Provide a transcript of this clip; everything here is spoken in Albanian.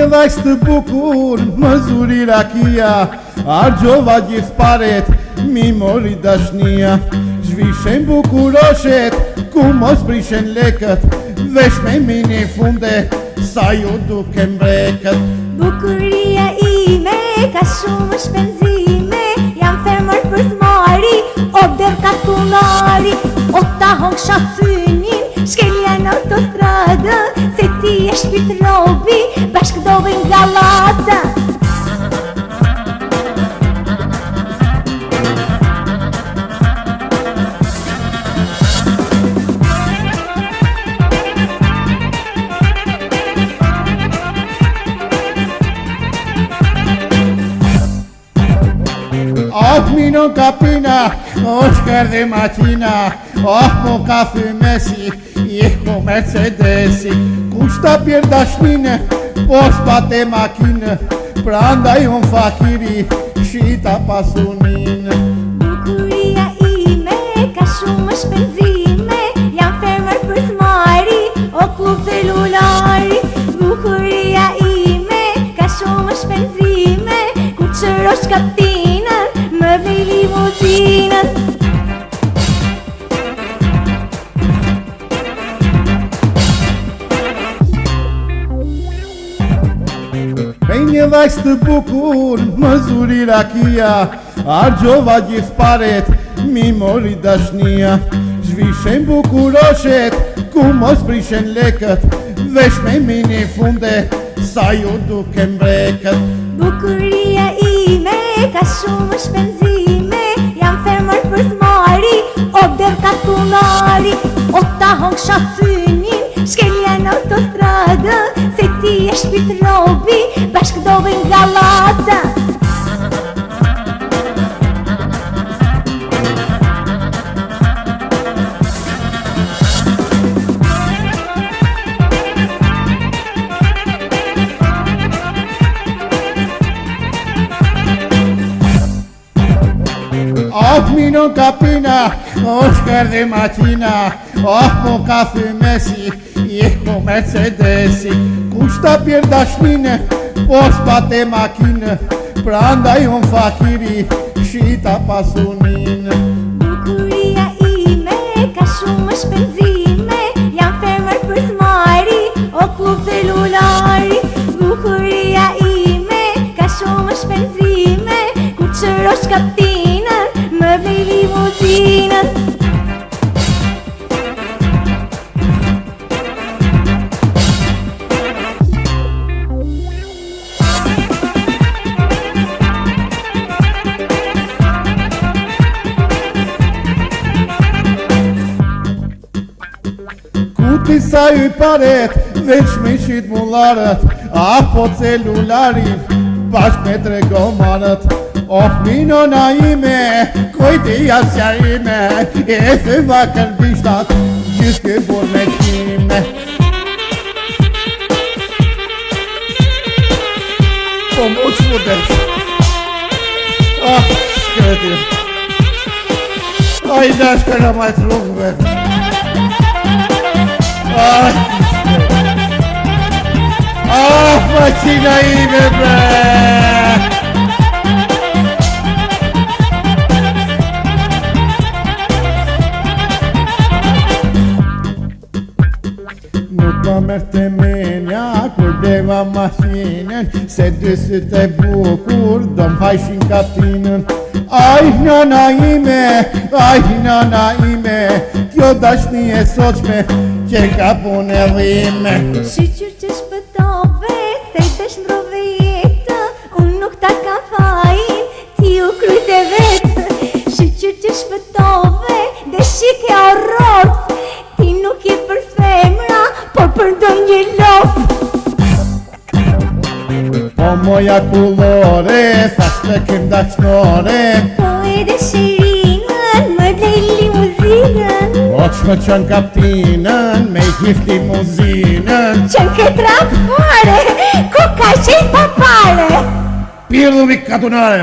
vajz të bukur, më zuri rakia, argjova gjithë paret, mi mori dashnia. Zhvishen bukuroshet, ku mos prishen lekët, vesh me mini funde, sa ju duke mbreket. Bukuria ime, ka shumë shpenzime, jam fermar për zmari, o der ka tunari, o ta hong shasynin, shkelja në autostradë, se ti e shpit robi, bashk dovin galata. Mino kapina, Oscar de maqina, mo kafe mesi, jehko Mercedesi. Kushta pjer dashnine, pos pate makine, prandaj on fakiri, shita pasunin. Bukuria ime, ka shumë shpenzime, jam fermar për zmari, o klub celulari. Bukuria ime, ka shumë shpenzime, ku qërosh kaptinën, më vej limuzinën. Pej një vajz të bukur, më zuri rakia, argjova gjithë paret, mi mori dashnia. Zhvishen bukuroshet, ku mos prishen lekët, vesh me mini funde, sa ju duke mbreket. Bukuria ime, ka shumë shpenzime, jam fermar për zmari, o der ka tunari, o ta hong shasynin, shkelja në autostradë, se ti e shpit robi, bashk dovin galata. Mino kapina, Oscar de maqina, mo kafe mesi, jehko Mercedesi. Kushta pjer dashnine, pos pate makine, prandaj on fakiri, shita pasunin. Bukuria ime, ka shumë shpenzime, jam fermar për zmari, o klub celulari. Bukuria ime, ka shumë shpenzime, ku qërosh kaptinën, më vej limuzinën. Kuti sa ju paret, veç me shit mullarët, apo celularin, bashk me tregomarët. Mino na ime, kojti jasjarime, e thëva kërbishtat, gjithë ke bor me qime. Po mu që mu desh. Shkreti. I dash kërra majtë rrugëve. Maqina ime bre. Nuk ma mërte menja kur deva mashinen, se dysit e bukur do m'hajshin kaptinën. Aj nana ime, kjo dashni e soqme, që ka pun e dhime. Shqyqyr që shpëtove, se i të shndrove jetë, unë nuk ta ka fajin, ti u kryt e vetë. Shqyqyr që shpëtove, dhe shike orrot, ti nuk je për femra, por për ndonjë lop. Po moja kullore, thash të kem dashnore, Po edhe shirinën, më dhej limuzinën, o që më qënë kaptinën, me i hift limuzinën. qënë këtë fare, ku ka qenë pa pare. Pirdu mi katunare.